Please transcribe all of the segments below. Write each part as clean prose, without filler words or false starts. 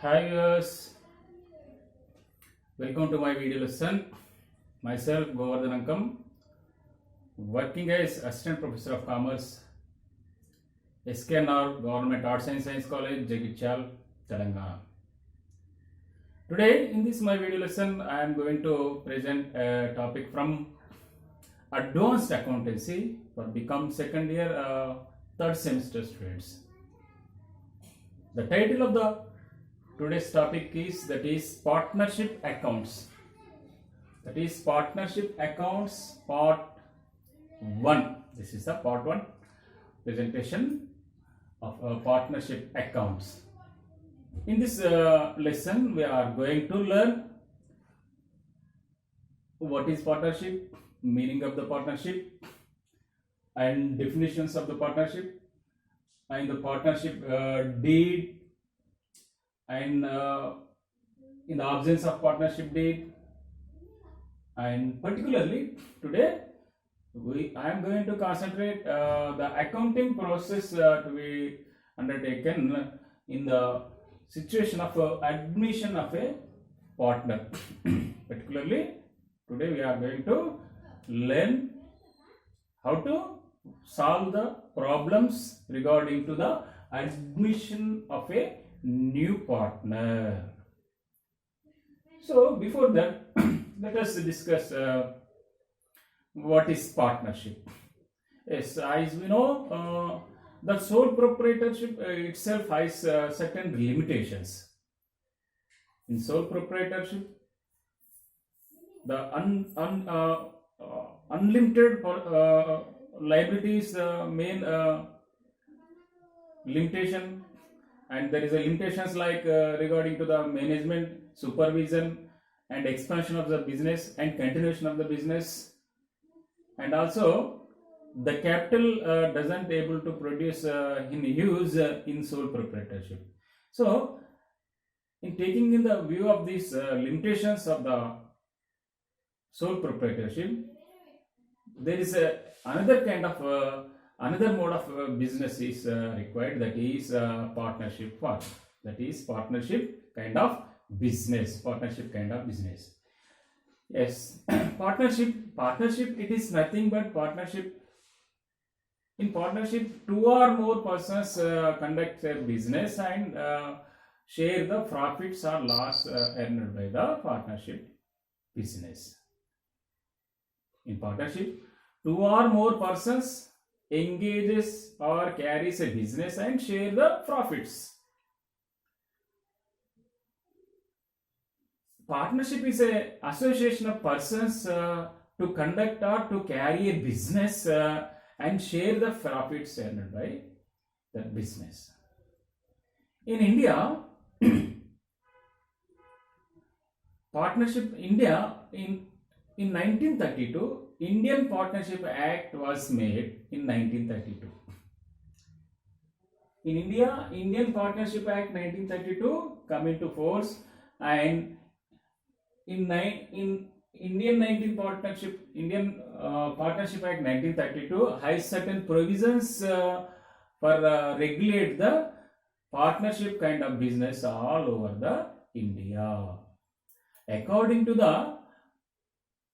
Hi viewers, welcome to my video lesson. Myself Govardhan Ankam, working as Assistant Professor of Commerce, SKNR Government Arts and Science College, Jagityal, Telangana. Today in this my video lesson, I am going to present a topic from Advanced Accountancy for become second year third semester students. The title of the today's topic is partnership accounts. That is partnership accounts part 1. This is the part 1 presentation of partnership accounts. In this lesson we are going to learn what is partnership, meaning of the partnership and definitions of the partnership and the partnership deed and in the absence of partnership deed. And particularly today I am going to concentrate the accounting process to be undertaken in the situation of admission of a partner. Particularly today we are going to learn how to solve the problems regarding to the admission of a new partner. So before that let us discuss what is partnership. Yes, as we know, the sole proprietorship itself has certain limitations. In sole proprietorship, the unlimited liability is the main limitation, and there is a limitations like regarding to the management, supervision and expansion of the business and continuation of the business, and also the capital doesn't able to produce in use in sole proprietorship. So in taking in the view of these limitations of the sole proprietorship, there is another kind of another mode of business is required, that is partnership form. That is partnership kind of business. Yes. partnership it is nothing but partnership. In partnership, two or more persons conduct a business and share the profits or loss earned by the partnership business. In partnership, two or more persons engages or carries a business and share the profits. Partnership is a association of persons to conduct or to carry a business and share the profits earned by that business. In India, partnership India in 1932, Indian Partnership Act was made in 1932. In India, Indian Partnership Act 1932 come into force, and in Indian Partnership Act 1932 has certain provisions for regulate the partnership kind of business all over the India. According to the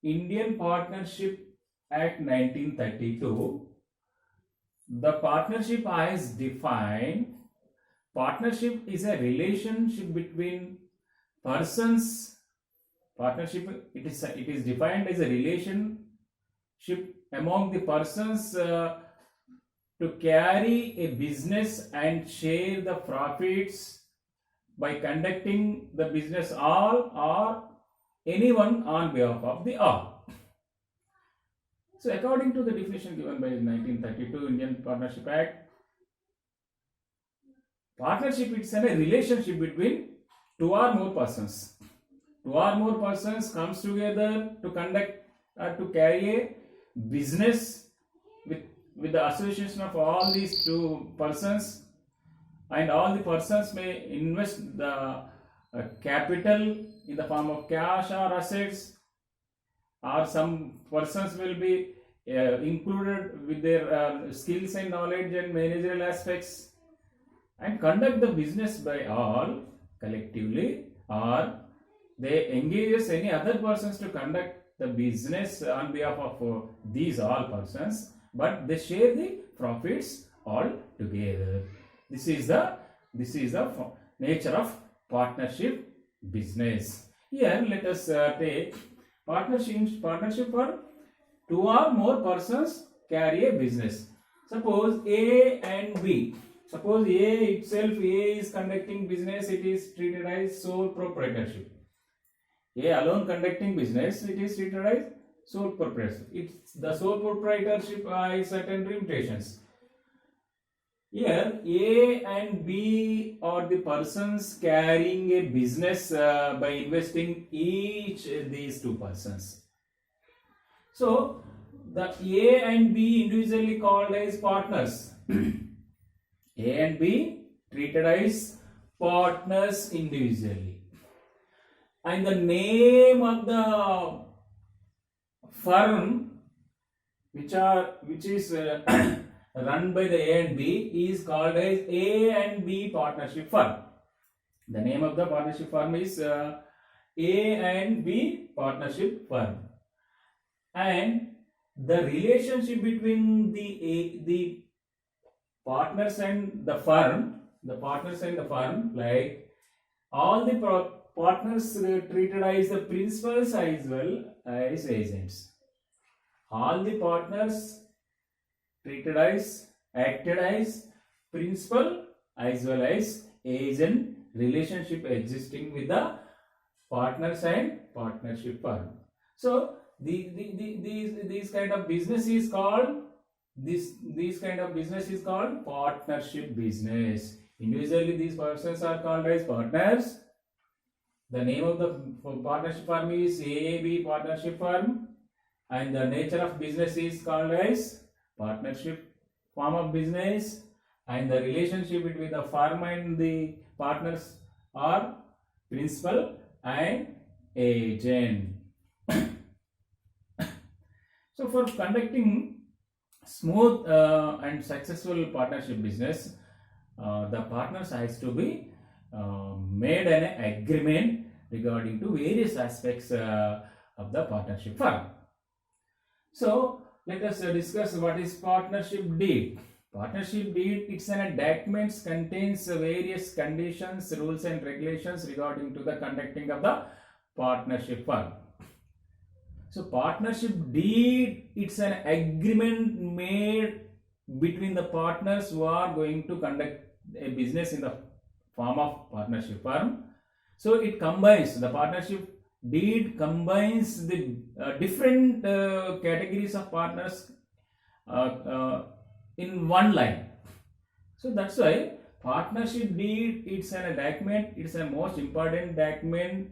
Indian Partnership Act 1932, the partnership has defined partnership is a relationship between persons. Partnership it is defined as a relationship among the persons to carry a business and share the profits by conducting the business all or anyone on behalf of the all. So according to the definition given by 1932 Indian Partnership Act, partnership is a relationship between two or more persons. Two or more persons comes together to conduct or to carry a business with the association of all these two persons, and all the persons may invest the capital in the form of cash or assets, or some persons will be included with their skills and knowledge and managerial aspects, and conduct the business by all collectively, or they engages any other persons to conduct the business on behalf of these all persons, but they share the profits all together. This is the nature of partnership business. Here let us take partnership for two or more persons carry a business. Suppose A and B. Suppose A itself, A is conducting business, it is treated as sole proprietorship. A alone conducting business, it is treated as sole proprietorship. It's the sole proprietorship has certain limitations. Here, A and B are the persons carrying a business by investing each these two persons. So, the A and B individually called as partners. A and B treated as partners individually. And the name of the firm which is run by the A and B is called as A and B partnership firm. The name of the partnership firm is A and B partnership firm. And the relationship between the partners and the firm, like all the partners treated as the principals as well as agents. All the partners acted as principal as well as agent relationship existing with the partners and partnership firm. So these kind of business is called partnership business. Individually these persons are called as partners. The name of the partnership firm is AAB partnership firm, and the nature of business is called as partnership form of business, and the relationship between the firm and the partners are principal and agent. So for conducting smooth and successful partnership business, the partners has to be made an agreement regarding to various aspects of the partnership firm. So let us discuss what is partnership deed. Partnership deed, it's an document contains various conditions, rules and regulations regarding to the conducting of the partnership firm. So partnership deed, it's an agreement made between the partners who are going to conduct a business in the form of partnership firm. So it combines, the partnership deed combines the different categories of partners in one line. So that's why partnership deed, it's a document, it's a most important document,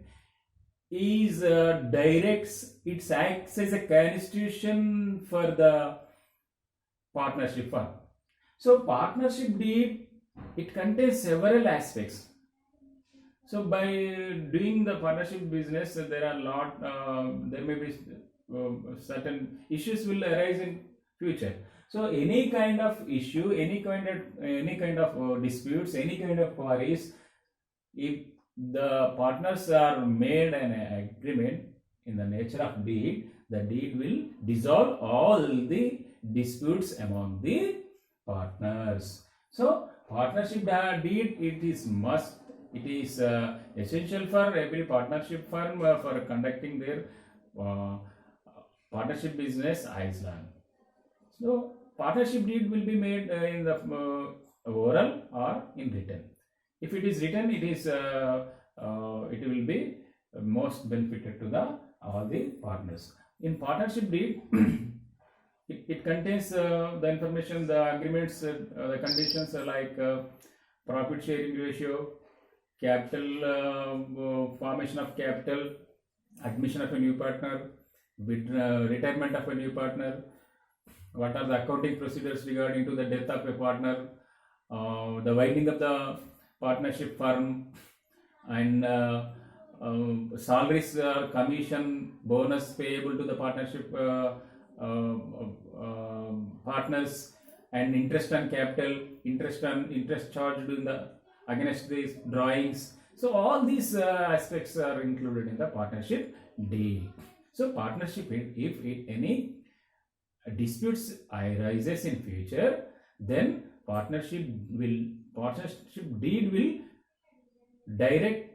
is directs, it acts as a constitution for the partnership firm. So partnership deed, it contains several aspects. So by doing the partnership business, there are there may be certain issues will arise in future. So any kind of issue, any kind of disputes, any kind of queries, if the partners are made an agreement in the nature of deed, the deed will dissolve all the disputes among the partners. So partnership deed, it is must, it is essential for every partnership firm for conducting their partnership business Iceland. So partnership deed will be made in the oral or in written. If it is written, it will be most benefited to the all the partners. In partnership deed, it contains the information, the agreements, the conditions like profit sharing ratio, capital formation of capital, admission of a new partner, retirement of a new partner, what are the accounting procedures regarding to the death of a partner, the winding of the partnership firm, and salaries or commission, bonus payable to the partnership partners, and interest on capital, interest charged in the against these drawings, So all these aspects are included in the partnership deed. So partnership, if any disputes arises in future, then partnership deed will direct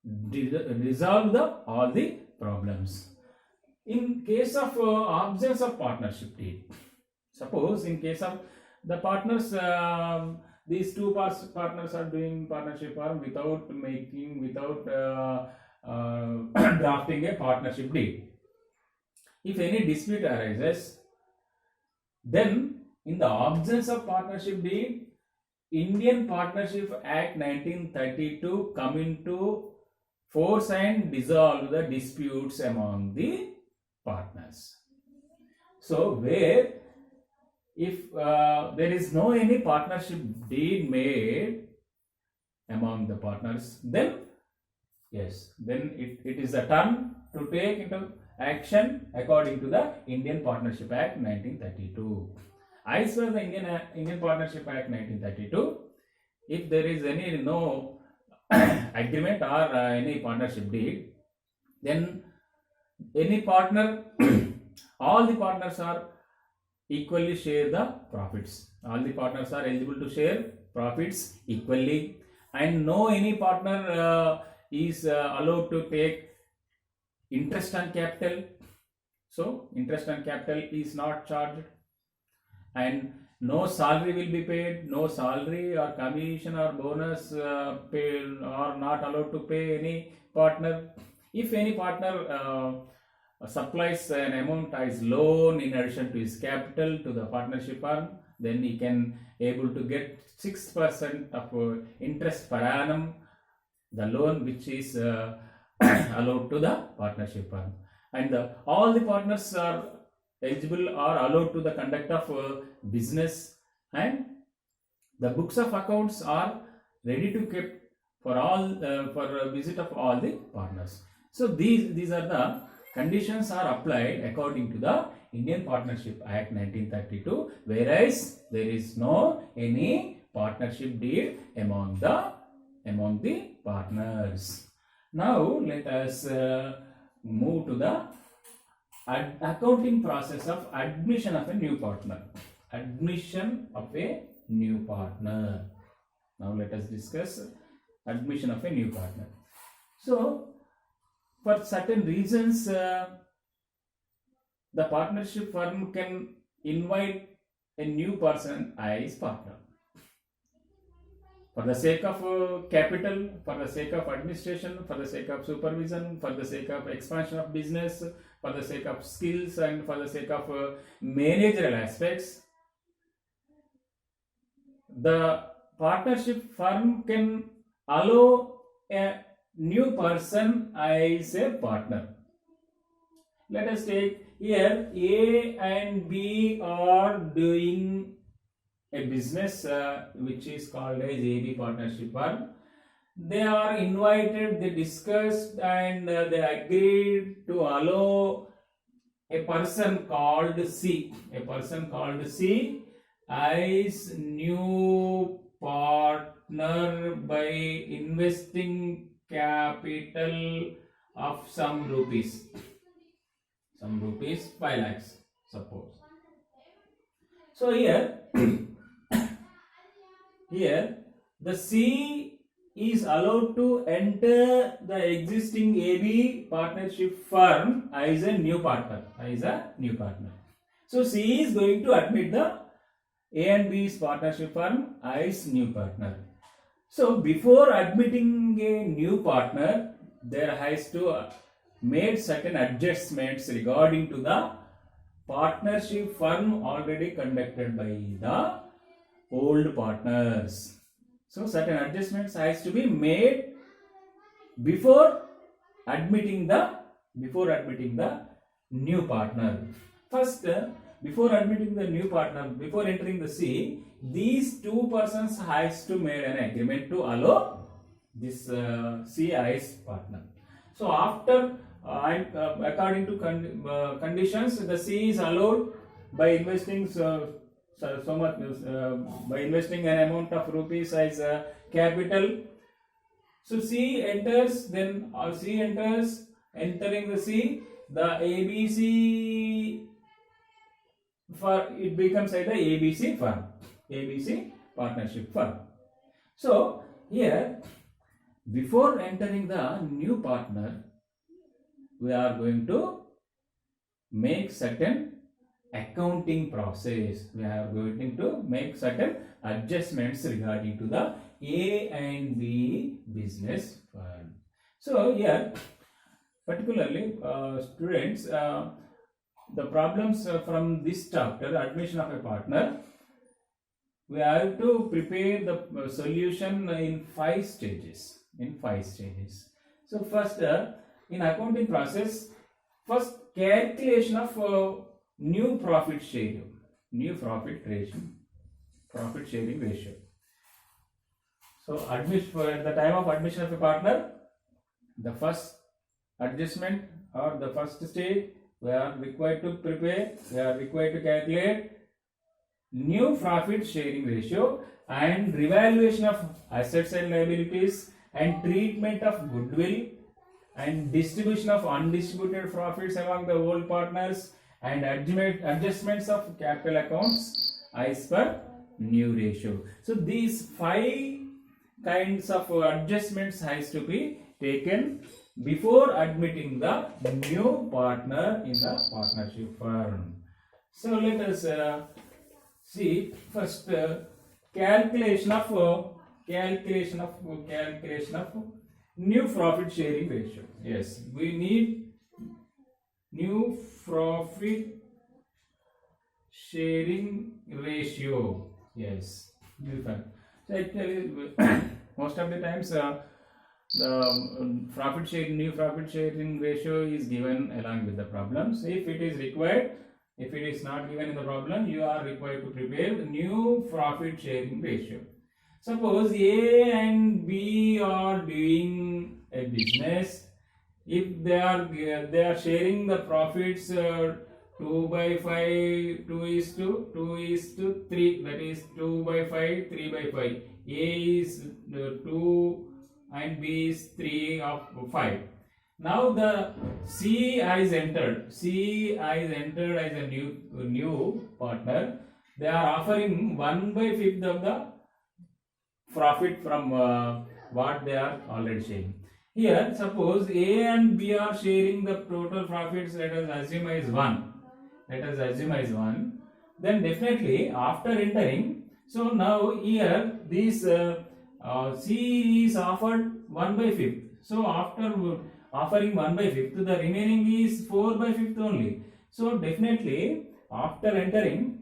resolve all the problems. In case of absence of partnership deed, suppose in case of the partners, these two partners are doing partnership firm without drafting a partnership deed. If any dispute arises, then in the absence of partnership deed, Indian Partnership Act 1932 come into force and dissolve the disputes among the partners. So where if there is no any partnership deed made among the partners, then yes, then it is a turn to take into action according to the Indian Partnership Act 1932. As per the Indian Partnership Act 1932, if there is any no agreement or any partnership deed, then any partner, all the partners are equally share the profits. All the partners are eligible to share profits equally, and no any partner is allowed to take interest on capital. So interest on capital is not charged, and no salary will be paid. No salary or commission or bonus pay are not allowed to pay any partner. If any partner supplies an amount as loan in addition to his capital to the partnership firm, then he can able to get 6% of interest per annum, the loan which is allowed to the partnership firm. And all the partners are eligible or allowed to the conduct of business, and the books of accounts are ready to keep for all for visit of all the partners. So these are the conditions are applied according to the Indian Partnership Act 1932, whereas there is no any partnership deed among the partners. Now let us move to the accounting process of admission of a new partner. Admission of a new partner. Now let us discuss admission of a new partner. So for certain reasons, the partnership firm can invite a new person as partner. For the sake of capital, for the sake of administration, for the sake of supervision, for the sake of expansion of business, for the sake of skills, and for the sake of managerial aspects, the partnership firm can allow a new person as a partner. Let us take here A and B are doing a business which is called as AB partnership firm. They are invited, they discussed, and they agreed to allow a person called C. A person called C as new partner by investing capital of some rupees 5 lakhs, suppose. So here the C is allowed to enter the existing AB partnership firm as a new partner. So C is going to admit the A and B's partnership firm as new partner. So before admitting a new partner, there has to made certain adjustments regarding to the partnership firm already conducted by the old partners. So certain adjustments has to be made before admitting the new partner. First, before admitting the new partner, before entering the C, these two persons has to make an agreement to allow this C as partner. So after according to conditions, the C is allowed by investing by investing an amount of rupees as capital. So C enters, then C enters, entering the C, the ABC for it becomes like the ABC firm, ABC partnership firm. So here, before entering the new partner, we are going to make certain accounting process. We are going to make certain adjustments regarding to the A and B business firm. So here, particularly students, the problems from this chapter, admission of a partner, we have to prepare the solution in 5 stages. So first, in accounting process, first calculation of new profit sharing ratio. So at the time of admission of a partner, the first adjustment or the first stage, we are required to calculate new profit sharing ratio and revaluation of assets and liabilities and treatment of goodwill and distribution of undistributed profits among the old partners and adjustments of capital accounts as per new ratio. So these 5 kinds of adjustments has to be taken before admitting the new partner in the partnership firm. So let us see first calculation of new profit sharing ratio. Yes, we need new profit sharing ratio. Yes, so actually most of the times the new profit sharing ratio is given along with the problems. If it is required, if it is not given in the problem, you are required to prepare the new profit sharing ratio. Suppose A and B are doing a business. If they are sharing the profits 2/5, 2:3, that is 2/5, 3/5. A is 2 and B is 3 of 5. Now the C has entered as a new partner. They are offering 1/5 of the profit from what they are already sharing. Here, suppose A and B are sharing the total profits. Let us assume as 1. Then definitely after entering, so now here this C is offered 1/5. So after offering 1/5, the remaining is 4/5 only. So definitely after entering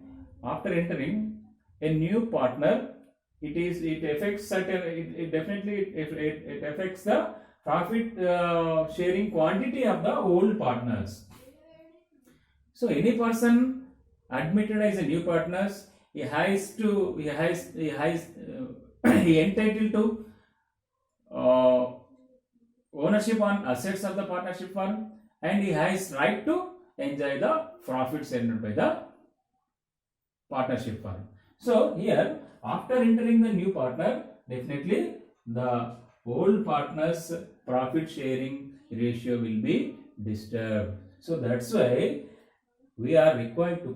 a new partner, it affects the profit sharing quantity of the old partners. So any person admitted as a new partners, he entitled to ownership on assets of the partnership firm, and he has right to enjoy the profits earned by the partnership firm. So here, after entering the new partner, definitely the old partner's profit sharing ratio will be disturbed. So that's why we are required to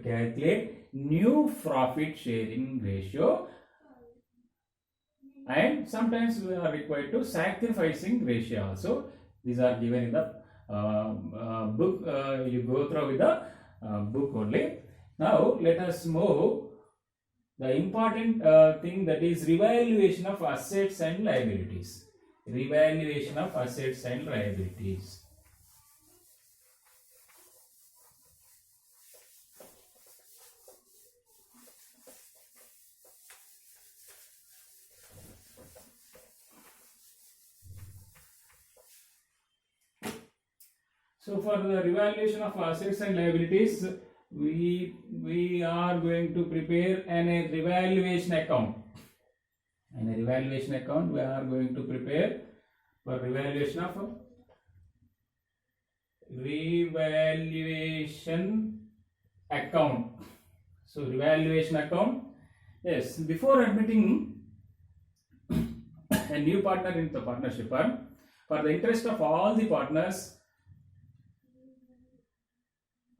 calculate new profit sharing ratio, and sometimes we are required to sacrificing ratio also. These are given in the book. You go through with the book only. Now let us move the important thing, that is revaluation of assets and liabilities. So for the revaluation of assets and liabilities, we are going to prepare a revaluation account. We are going to prepare for revaluation account. So revaluation account. Yes, before admitting a new partner in the partnership firm, for the interest of all the partners,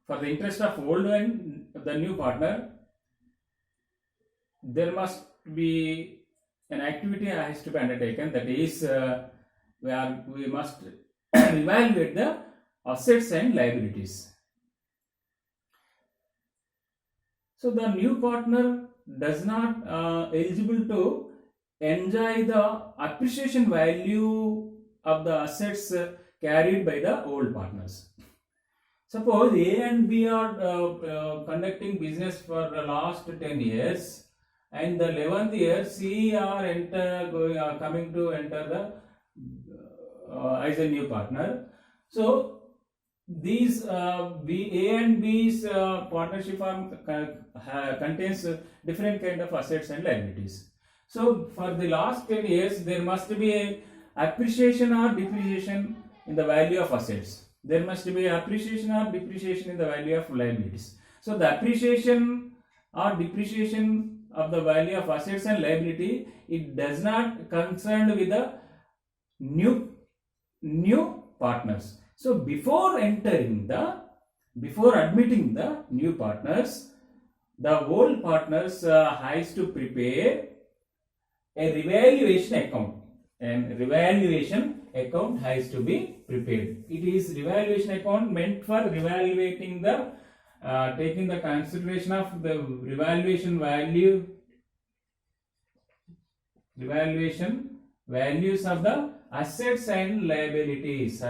for the interest of old and the new partner, there must be an activity has to be undertaken. That is, we must evaluate the assets and liabilities. So the new partner does not eligible to enjoy the appreciation value of the assets carried by the old partners. Suppose A and B are conducting business for the last 10 years, and the 11th year C are coming to enter the as a new partner. So these A and B's partnership firm contains different kind of assets and liabilities. So for the last 10 years, there must be a appreciation or depreciation in the value of assets. There must be appreciation or depreciation in the value of liabilities. So the appreciation or depreciation of the value of assets and liability, it does not concern with the new partners. So before admitting the new partners, the old partners has to prepare a revaluation account, and revaluation account has to be prepared. It is revaluation account meant for revaluating the taking the consideration of the revaluation values of the assets and liabilities.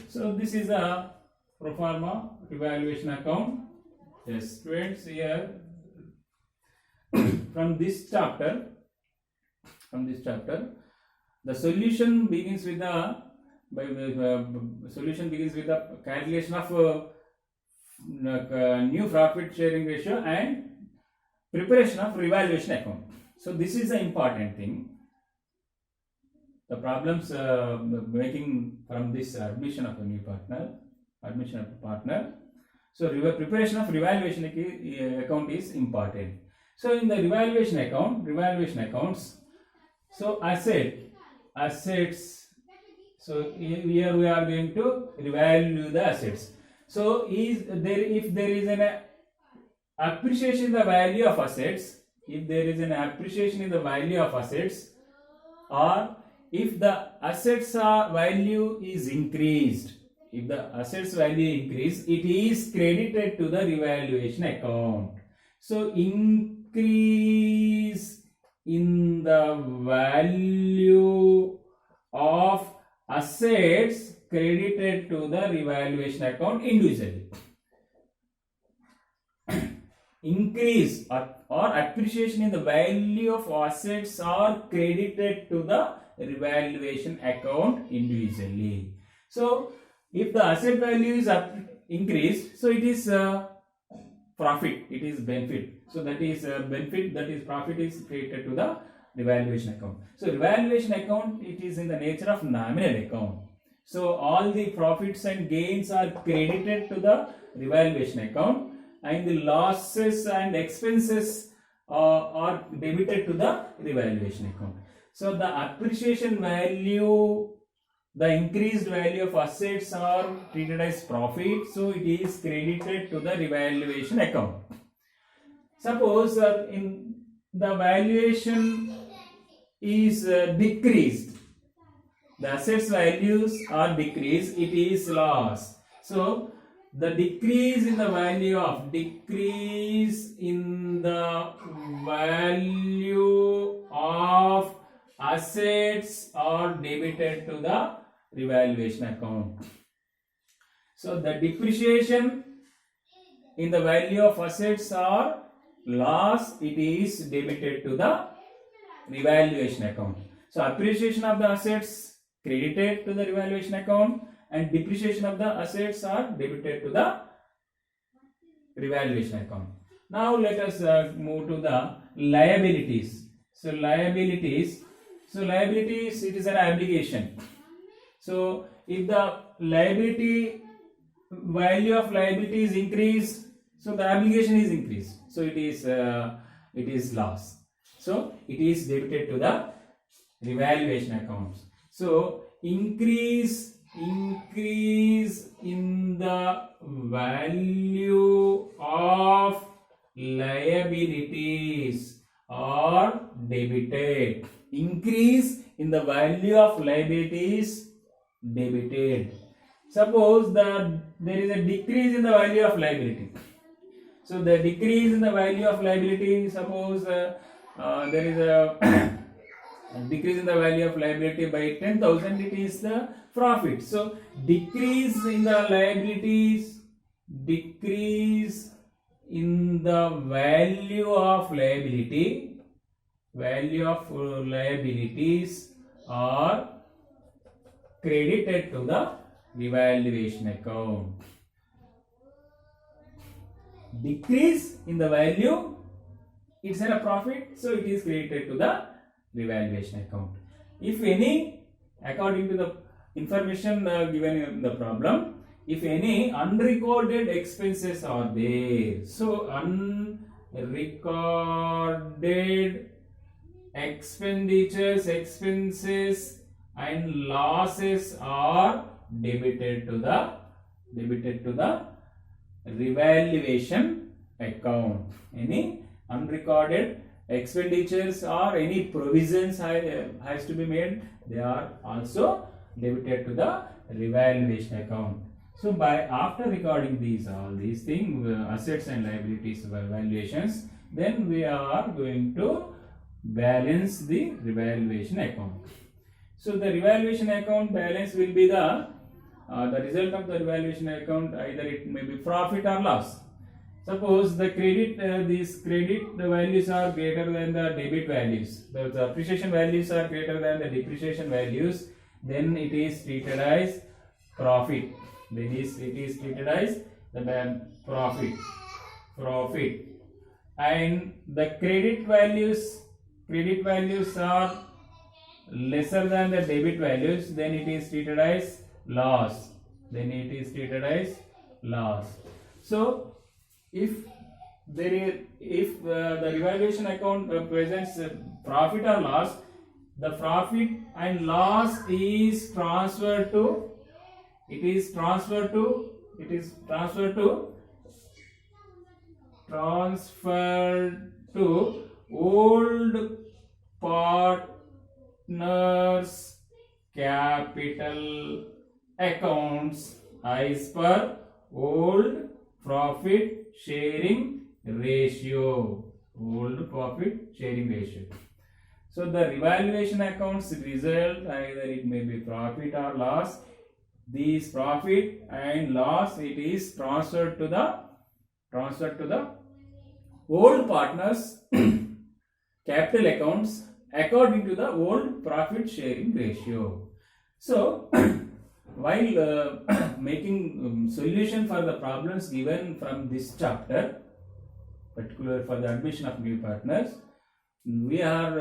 So this is a pro forma revaluation account. Yes, students, here from this chapter, the solution begins with the calculation of new profit sharing ratio and preparation of revaluation account. So this is the important thing. The problems making from this admission of a new partner, So preparation of revaluation account is important. So in the revaluation accounts, so assets. So here we are going to revalue the assets. So if there is an appreciation in the value of assets, or if the assets value is increased, it is credited to the revaluation account. So increase in the value of assets credited to the revaluation account individually. Increase or appreciation in the value of assets are credited to the revaluation account individually. So if the asset value is increased, so it is profit, it is benefit. So that is benefit, that is profit is credited to the revaluation account. So revaluation account, it is in the nature of nominal account. So all the profits and gains are credited to the revaluation account, and the losses and expenses are debited to the revaluation account. So the appreciation value, the increased value of assets are treated as profit, so it is credited to the revaluation account. Suppose in the valuation is decreased, the assets values are decreased, it is loss. So the decrease in the value of assets are debited to the revaluation account. So the depreciation in the value of assets or loss, it is debited to the revaluation account. So appreciation of the assets credited to the revaluation account, and depreciation of the assets are debited to the revaluation account. Now let us move to the liabilities. So liabilities, it is an obligation. So if the value of liability is increased, So the obligation is increased. So it is loss. So it is debited to the revaluation accounts. So increase in the value of liabilities are debited. Increase in the value of liabilities debited. Suppose there is a decrease in the value of liability. So the decrease in the value of liability, suppose there is a decrease in the value of liability by 10,000, it is the profit. So decrease in the liabilities, decrease in the value of liabilities are credited to the revaluation account. Decrease in the value, it's a profit, so it is credited to the revaluation account. If any, according to the information given in the problem, if any unrecorded expenses are there, so unrecorded expenses and losses are debited to the revaluation account. Any unrecorded expenditures or any provisions has to be made, they are also debited to the revaluation account. So after recording all these things, assets and liabilities valuations, then we are going to balance the revaluation account. So the revaluation account balance will be the result of the revaluation account, either it may be profit or loss. Suppose the these credit values are greater than the debit values, the appreciation values are greater than the depreciation values, then it is treated as profit. Then it is treated as the profit. And the credit values are lesser than the debit values, then it is treated as loss. So if the revaluation account presents profit or loss, the profit and loss is transferred to old partners capital accounts as per old profit sharing ratio. So the revaluation accounts result, either it may be profit or loss. These profit and loss, it is transferred to the old partners capital accounts according to the old profit sharing ratio. So while making solution for the problems given from this chapter, particular for the admission of new partners, we have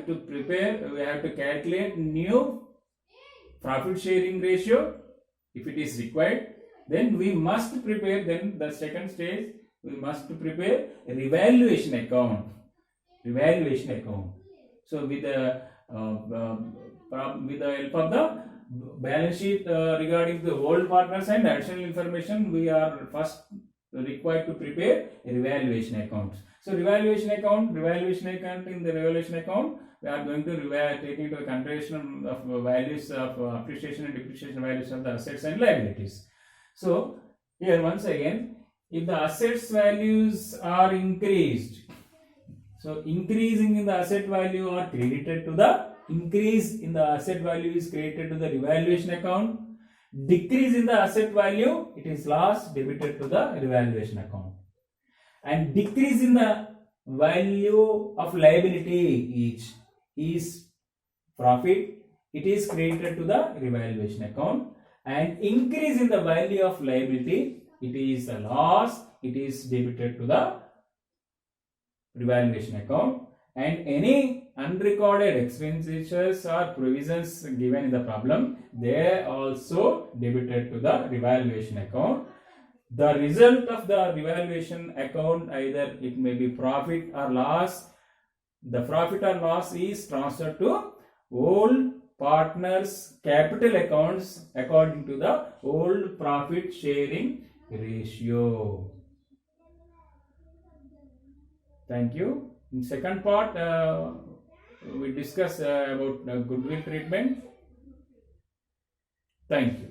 to calculate new profit sharing ratio if it is required. Then we must prepare, then the second stage, we must prepare a revaluation account. So with the help of the balance sheet regarding the old partners and additional information, we are first required to prepare a revaluation account. So revaluation account, in the revaluation account, we are going to take into consideration of values of appreciation and depreciation values of the assets and liabilities. So here once again, if the assets values are increased, so increasing in the asset value are credited to the increase in the asset value is credited to the revaluation account. Decrease in the asset value, it is loss, debited to the revaluation account. And decrease in the value of liability each is profit, it is credited to the revaluation account. And increase in the value of liability, it is a loss, it is debited to the revaluation account. And any unrecorded expenditures or provisions given in the problem, they are also debited to the revaluation account. the result of the revaluation account, either it may be profit or loss, the profit or loss is transferred to old partners capital accounts according to the old profit sharing ratio. Thank you. In second part, we discuss about goodwill treatment. Thank you.